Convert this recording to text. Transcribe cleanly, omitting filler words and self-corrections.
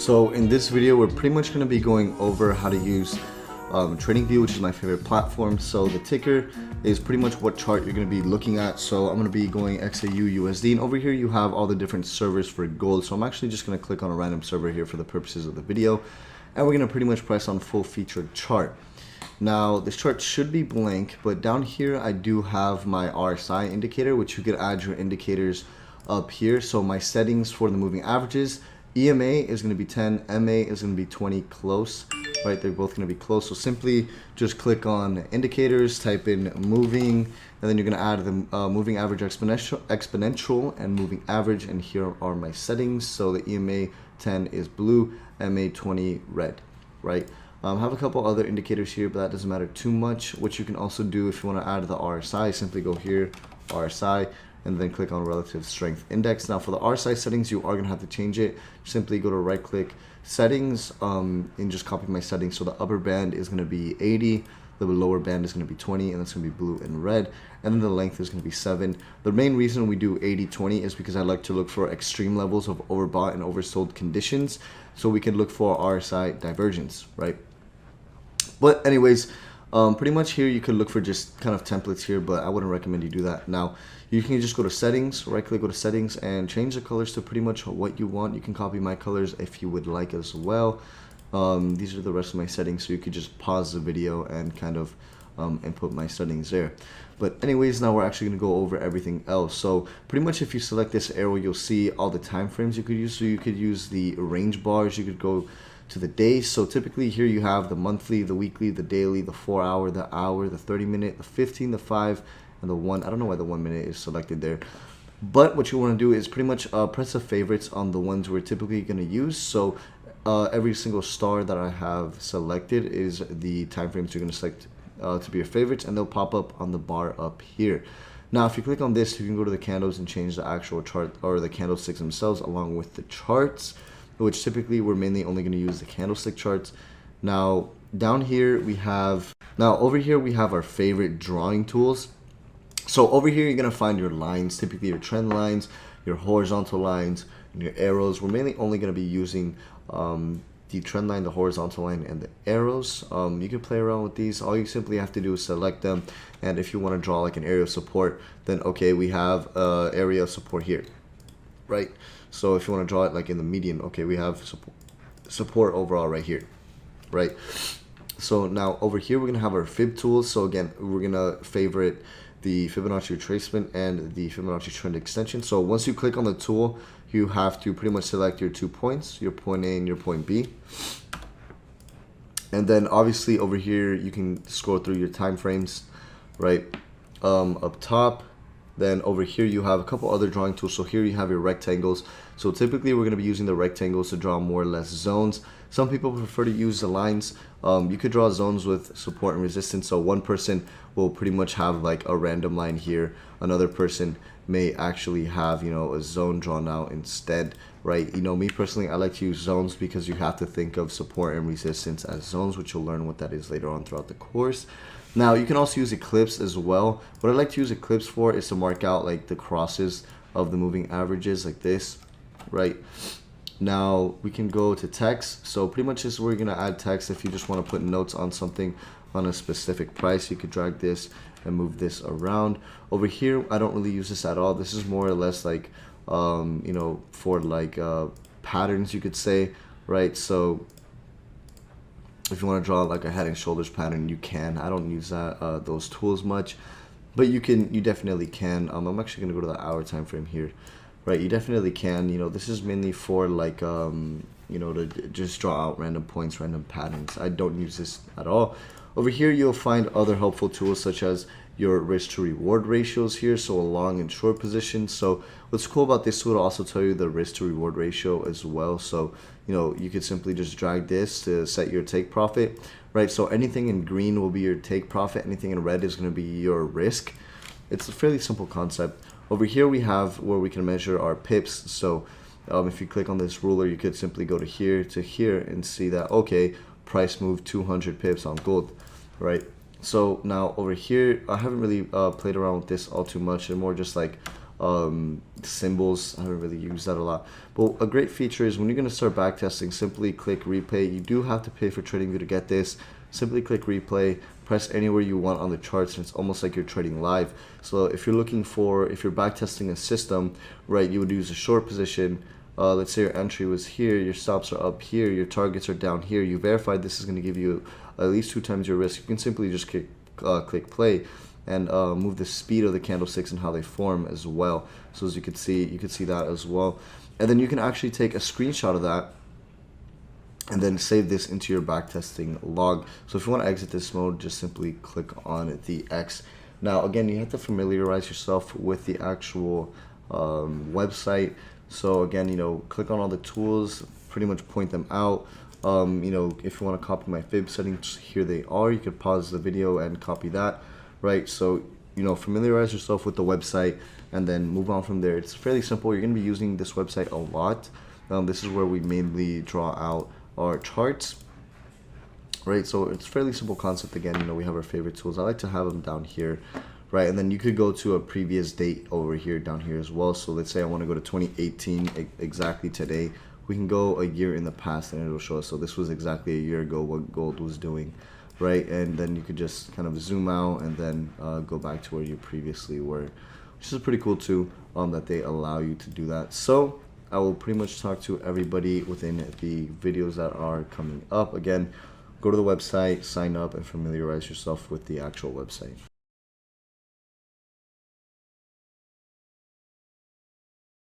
So in this video, we're pretty much going to be going over how to use TradingView, which is my favorite platform. So the ticker is pretty much what chart you're going to be looking at. So I'm going to be going XAU USD, and over here you have all the different servers for gold. So I'm actually just going to click on a random server here for the purposes of the video, and we're going to pretty much press on full featured chart. Now this chart should be blank, but down here I do have my RSI indicator, which you could add your indicators up here. So my settings for the moving averages, EMA is going to be 10, MA is going to be 20 close, right? They're both going to be close. So simply just click on indicators, type in moving, and then you're going to add the moving average exponential and moving average. And here are my settings. So the EMA 10 is blue, MA 20 red, right? Have a couple other indicators here, but that doesn't matter too much. What you can also do if you want to add the RSI, simply go here, RSI, and then click on relative strength index. Now for the RSI settings, you are going to have to change it. Simply go to right click settings and just copy my settings. So the upper band is going to be 80, the lower band is going to be 20, and that's going to be blue and red, and then the length is going to be 7. The main reason we do 80-20 is because I like to look for extreme levels of overbought and oversold conditions, so we can look for RSI divergence, right? But anyways, pretty much here you could look for just kind of templates here, but I wouldn't recommend you do that. Now you can just go to settings, right click, go to settings, and change the colors to pretty much what you want. You can copy my colors if you would like as well. These are the rest of my settings, so you could just pause the video and kind of input my settings there. But anyways, now we're actually going to go over everything else. So pretty much if you select this arrow, you'll see all the time frames you could use. So you could use the range bars, you could go to the days. So typically here you have the monthly, the weekly, the daily, the 4 hour, the hour, the 30 minute, the 15, the 5, and the 1. I don't know why the 1 minute is selected there, but what you want to do is pretty much press the favorites on the ones we're typically going to use. So every single star that I have selected is the time frames you're going to select to be your favorites, and they'll pop up on the bar up here. Now if you click on this, you can go to the candles and change the actual chart or the candlesticks themselves along with the charts, which typically we're mainly only going to use the candlestick charts. Now down here we have, over here we have our favorite drawing tools. So over here you're going to find your lines, typically your trend lines, your horizontal lines, and your arrows. We're mainly only going to be using the trend line, the horizontal line, and the arrows. You can play around with these. All you simply have to do is select them, and if you want to draw like an area of support, then okay, we have area of support here, right? So if you want to draw it like in the median, okay, we have support overall right here, right? So now over here we're gonna have our fib tools. So again, we're gonna favorite the Fibonacci retracement and the Fibonacci trend extension. So once you click on the tool, you have to pretty much select your 2 points, your point A and your point B. And then obviously over here you can scroll through your time frames, right? Up top. Then over here you have a couple other drawing tools. So here you have your rectangles. So typically we're going to be using the rectangles to draw more or less zones. Some people prefer to use the lines. You could draw zones with support and resistance. So one person will pretty much have like a random line here. Another person may actually have, you know, a zone drawn out instead, right? You know, me personally, I like to use zones because you have to think of support and resistance as zones, which you'll learn what that is later on throughout the course. Now you can also use eclipse as well. What I like to use eclipse for is to mark out like the crosses of the moving averages like this, right? Now we can go to text. So pretty much this is where you're gonna add text. If you just want to put notes on something on a specific price, you could drag this and move this around. Over here, I don't really use this at all. This is more or less like, you know, for like patterns, you could say, right? So if you want to draw like a head and shoulders pattern, you can. I don't use that those tools much, but you definitely can. I'm actually gonna go to the hour time frame here, right? You definitely can. You know, this is mainly for like you know, to just draw out random points, random patterns. I don't use this at all. Over here you'll find other helpful tools such as your risk to reward ratios here, so a long and short position. So what's cool about this tool, it'll also tell you the risk to reward ratio as well. So you know, you could simply just drag this to set your take profit, right? So anything in green will be your take profit, anything in red is going to be your risk. It's a fairly simple concept. Over here we have where we can measure our pips. So if you click on this ruler, you could simply go to here and see that, okay, price moved 200 pips on gold, right? So now over here, I haven't really played around with this all too much, and more just like symbols. I haven't really used that a lot, but a great feature is when you're going to start backtesting, simply click replay. You do have to pay for TradingView to get this. Simply click replay, press anywhere you want on the charts, and it's almost like you're trading live. So if you're backtesting a system, right, you would use a short position. Let's say your entry was here, your stops are up here, your targets are down here. You verified this is going to give you at least 2 times your risk. You can simply just click play and move the speed of the candlesticks and how they form as well. So as you could see that as well. And then you can actually take a screenshot of that and then save this into your backtesting log. So if you want to exit this mode, just simply click on the X. Now again, you have to familiarize yourself with the actual website. So again, click on all the tools, pretty much point them out. If you want to copy my fib settings, here they are. You could pause the video and copy that, right? So familiarize yourself with the website and then move on from there. It's fairly simple. You're going to be using this website a lot. This is where we mainly draw out our charts, right? So it's a fairly simple concept. Again, we have our favorite tools. I like to have them down here, right? And then you could go to a previous date over here, down here as well. So let's say I want to go to 2018, exactly today. We can go a year in the past and it'll show us. So this was exactly a year ago what gold was doing, right? And then you could just kind of zoom out and then go back to where you previously were, which is pretty cool too, that they allow you to do that. So I will pretty much talk to everybody within the videos that are coming up. Again, go to the website, sign up, and familiarize yourself with the actual website.